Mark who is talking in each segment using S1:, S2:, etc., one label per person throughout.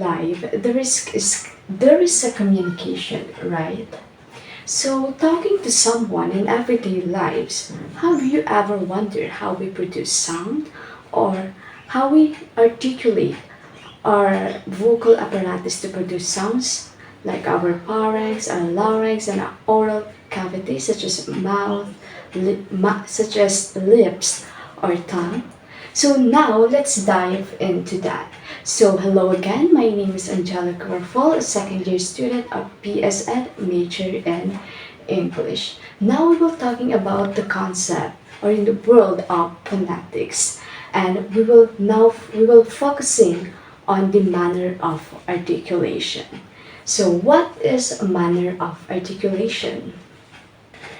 S1: life, there is a communication, right? So, talking to someone in everyday lives, have you ever wondered how we produce sound or how we articulate our vocal apparatus to produce sounds, like our pharynx, our larynx, and our oral cavities, such as such as lips or tongue? So now let's dive into that. So hello again, my name is Angelica Raffol, a second year student of PSN major in English. Now we will talking about the concept or in the world of phonetics, and we will focusing on the manner of articulation. So what is a manner of articulation?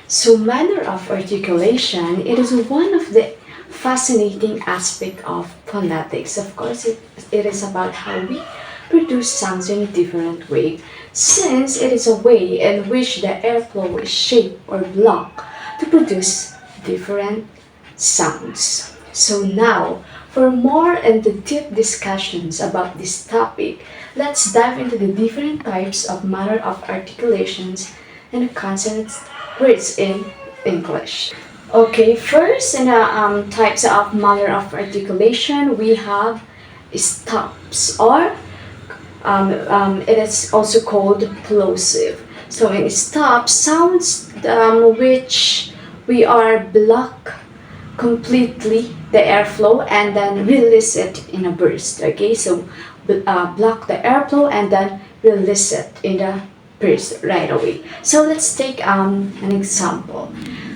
S1: So manner of articulation, it is one of the fascinating aspect of phonetics. Of course, it is about how we produce sounds in a different way, since it is a way in which the airflow is shaped or blocked to produce different sounds. So now, for more and the deep discussions about this topic, let's dive into the different types of manner of articulations and the consonant words in English. Okay, first in the types of manner of articulation, we have stops, or it is also called plosive. So in stop, sounds which we are block completely the airflow and then release it in a burst. Okay, so block the airflow and then release it in a burst right away. So let's take an example.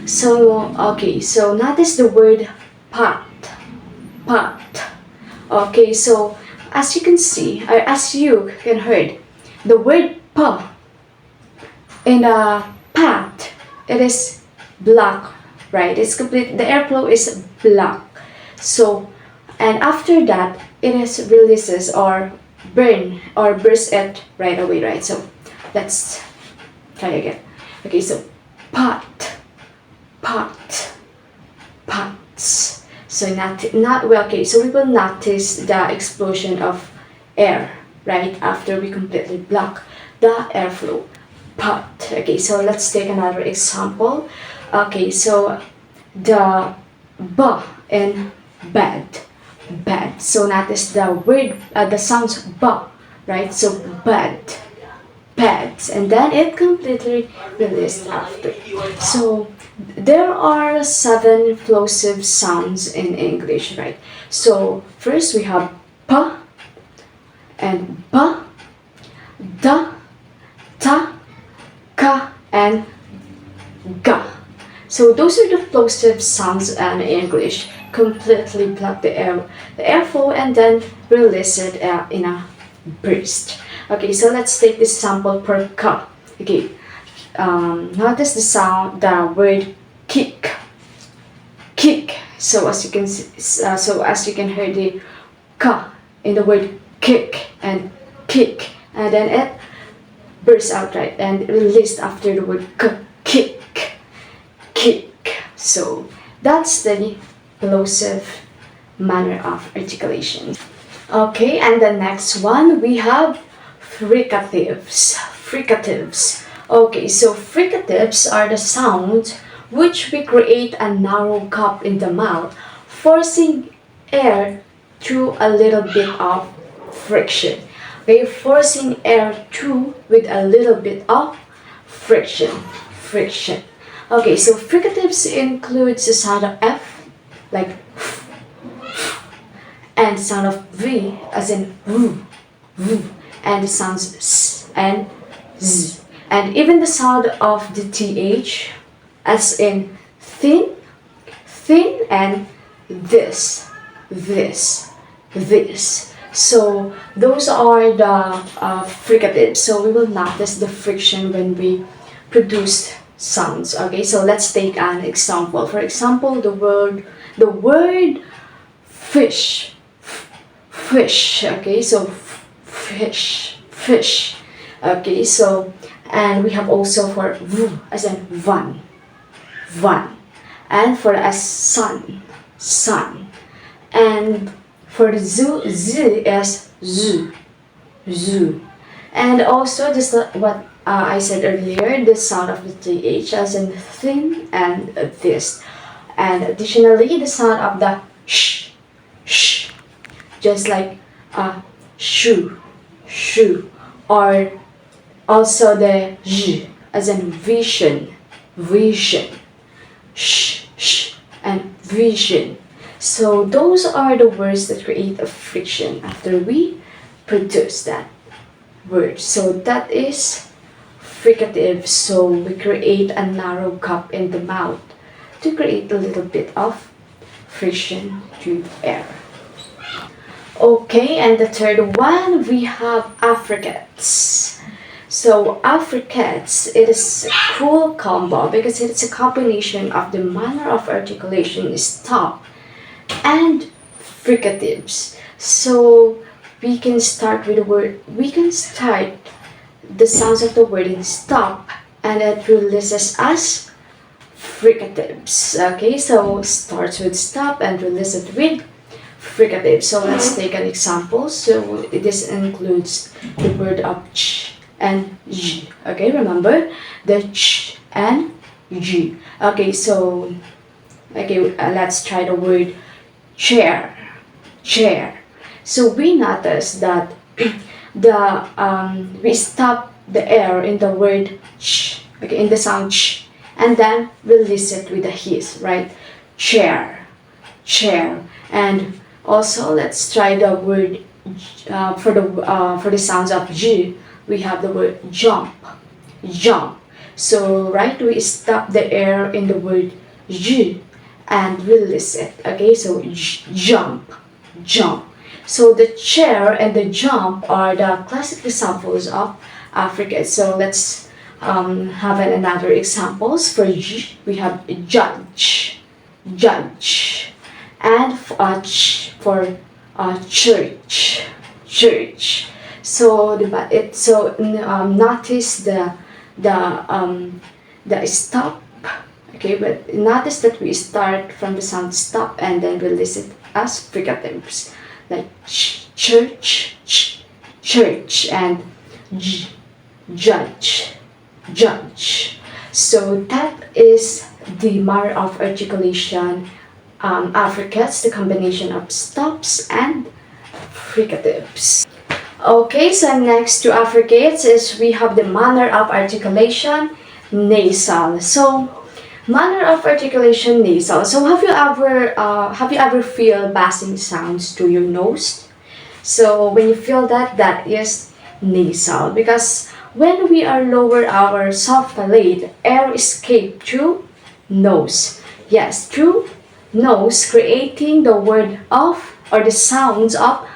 S1: So okay, so notice the word pot, pot. Okay, so as you can see, or as you can heard, the word pa in the pat, it is block, right? It's complete. The airflow is block. So, and after that, it is releases or burn or burst it right away, right? So let's try again. Okay, so pot, pot, pots. So not well. Okay, so we will notice the explosion of air right after we completely block the airflow. Pot. Okay, so let's take another example. Okay, so the ba in bed, bed. So notice the word, the sounds ba, right? So bed, beds, and then it completely released after. So there are 7 plosive sounds in English, right? So first we have pa and ba, da, ta, ka, and ga. So those are the plosive sounds in English. Completely block the airflow and then release it in a burst. Okay, so let's take this sample per ka. Okay, notice the sound, the word kick, kick. So as you can hear the ka in the word kick, and then it bursts out, right, and released after the word k, kick, kick. So that's the plosive manner of articulation. Okay, and the next one we have fricatives. Fricatives. Okay, so fricatives are the sounds which we create a narrow cup in the mouth, forcing air through a little bit of friction. Okay, forcing air through with a little bit of friction. Friction. Okay, so fricatives includes the sound of F, like and the sound of V, as in V, V, and the sounds S and Z, and even the sound of the TH, as in thin, thin, and this, this, this. So those are the fricatives. So we will notice the friction when we produce sounds. Okay, so let's take an example. For example, the word fish, fish. Okay, so fish, fish. Okay, so and we have also for v as in van, van, and for as sun, sun, and for the z is z, zoo. And also, just what I said earlier, the sound of the th as in thin and this. And additionally, the sound of the sh, just like shoe, shoe, or also the z as in vision, vision, and vision. So those are the words that create a friction after we produce that word. So that is fricative. So we create a narrow cup in the mouth to create a little bit of friction to air. Okay, and the third one, we have affricates. So affricates, it is a cool combo because it's a combination of the manner of articulation stop and fricatives. So we can start with the word, we can start the sounds of the word in stop and it releases as fricatives. Okay, so starts with stop and releases it with fricative. So let's take an example. So this includes the word of ch and j. Okay, remember the ch and j. Okay, so let's try the word chair, chair. So we notice that we stop the air in the word ch, okay, in the sound ch, and then release it with a hiss, right? Chair, chair, and also let's try the word for the sounds of j. We have the word jump, jump. So right, we stop the air in the word j and release it. Okay, so jump, jump. So the chair and the jump are the classic examples of affricates. So let's have another examples. For j, we have judge, judge, and for church, church. So notice the stop. Okay, but notice that we start from the sound stop and then release it as fricatives, like church, church, and judge, judge. So that is the manner of articulation affricates, the combination of stops and fricatives. Okay, so next to affricates is we have the manner of articulation nasal. So manner of articulation nasal. So have you ever feel passing sounds to your nose? So when you feel that, that is nasal, because when we are lower our soft palate, air escape through nose. Yes, through nose, creating the word of or the sounds of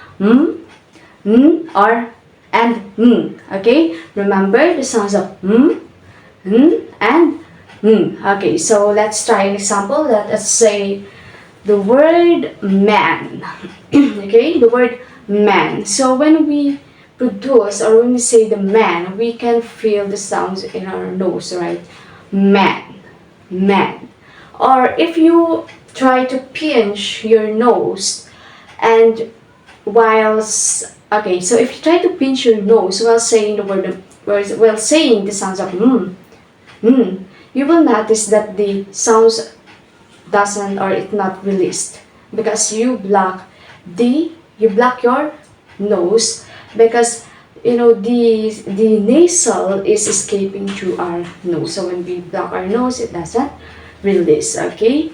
S1: or and okay, remember the sounds of and okay, so let's try an example. Let us say the word man. Okay, the word man. So when we produce or when we say the man, we can feel the sounds in our nose, right? Man, man. Or if you try to pinch your nose and okay, so if you try to pinch your nose while saying the word, while saying the sounds of you will notice that the sounds doesn't or it's not released because you block your nose, because the nasal is escaping through our nose. So when we block our nose, it doesn't release. Okay.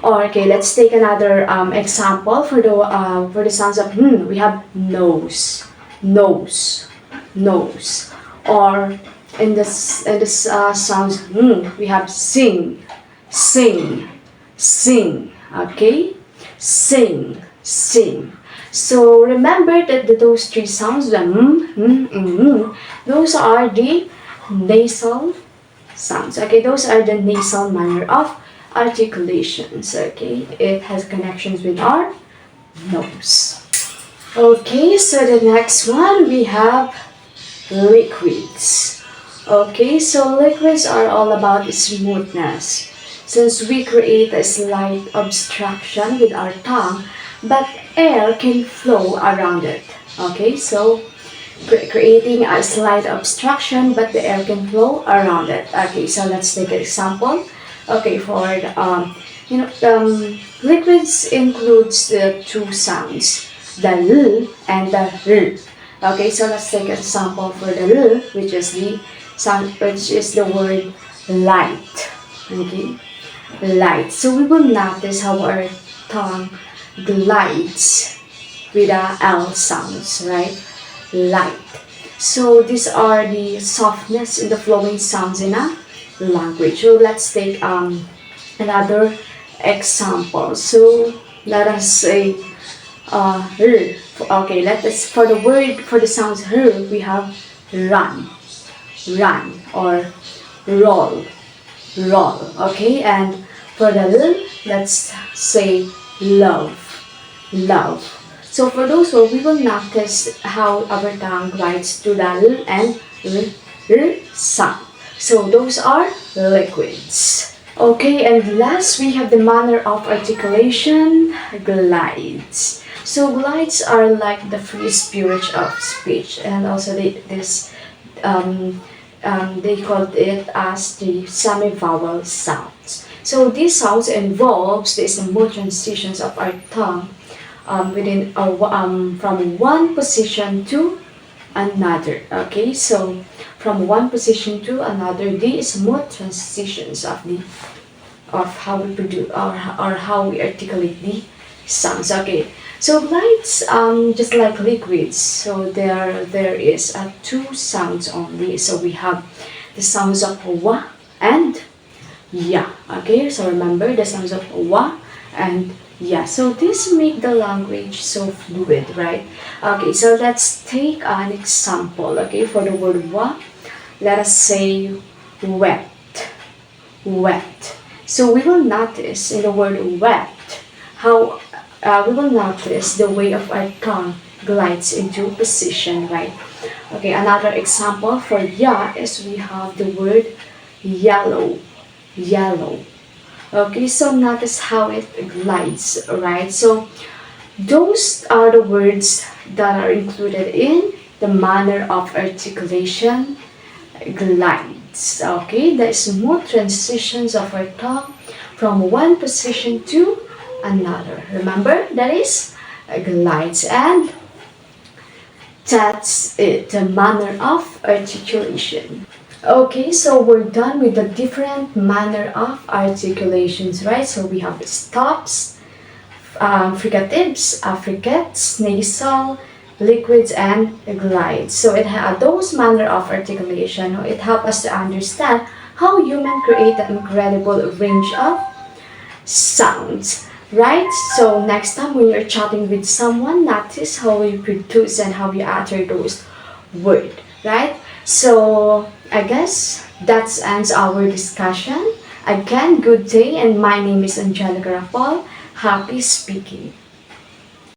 S1: Okay, let's take another example for the sounds of we have nose, nose, nose, or in this sounds we have sing, sing, sing. Okay, sing, sing. So remember that those three sounds, the those are the nasal sounds. Okay, those are the nasal manner of articulations. Okay, it has connections with our nose. Okay, so the next one we have liquids. Okay, so liquids are all about smoothness. Since we create a slight obstruction with our tongue, but air can flow around it. Okay, so creating a slight obstruction, but the air can flow around it. Okay, so let's take an example. Okay, for the, liquids includes the two sounds, the L and the R. Okay, so let's take an example for the L, which is the sound, which is the word light. Okay, light. So we will notice how our tongue glides with a L sounds, right? Light. So these are the softness in the flowing sounds in a language. So let's take another example. So let us say R. Okay, let us for the word for the sounds R we have run, run or roll, roll. Okay, and for the L, let's say love, love. So for those words, we will notice how our tongue glides to the L and R sound. So those are liquids. Okay, and last we have the manner of articulation, glides. So glides are like the free spirit of speech, and also they called it as the semi-vowel sounds. So these sounds involves the smooth transitions of our tongue from one position to another. Okay, so from one position to another, the smooth transitions of how we produce or how we articulate the sounds. Okay, so lights just like liquids. So there is two sounds only. So we have the sounds of wa and ya. Okay, so remember the sounds of wa and ya. So this make the language so fluid, right? Okay, so let's take an example. Okay, for the word wa, let us say wet, wet. So we will notice in the word wet how we will notice the way of our tongue glides into position, right? Okay, another example for ya is we have the word yellow, yellow. Okay, so notice how it glides, right? So those are the words that are included in the manner of articulation, glides. Okay, the smooth transitions of our tongue from one position to another. Remember, that is glides, and that's it, the manner of articulation. Okay, so we're done with the different manner of articulations, right? So we have the stops, fricatives, affricates, nasal, liquids, and glides. So it had those manner of articulation. It helped us to understand how humans create an incredible range of sounds, right? So next time when you're chatting with someone, notice how we produce and how we utter those words, right? So I guess that ends our discussion. Again, good day, and my name is Angelica Rapal. Happy speaking.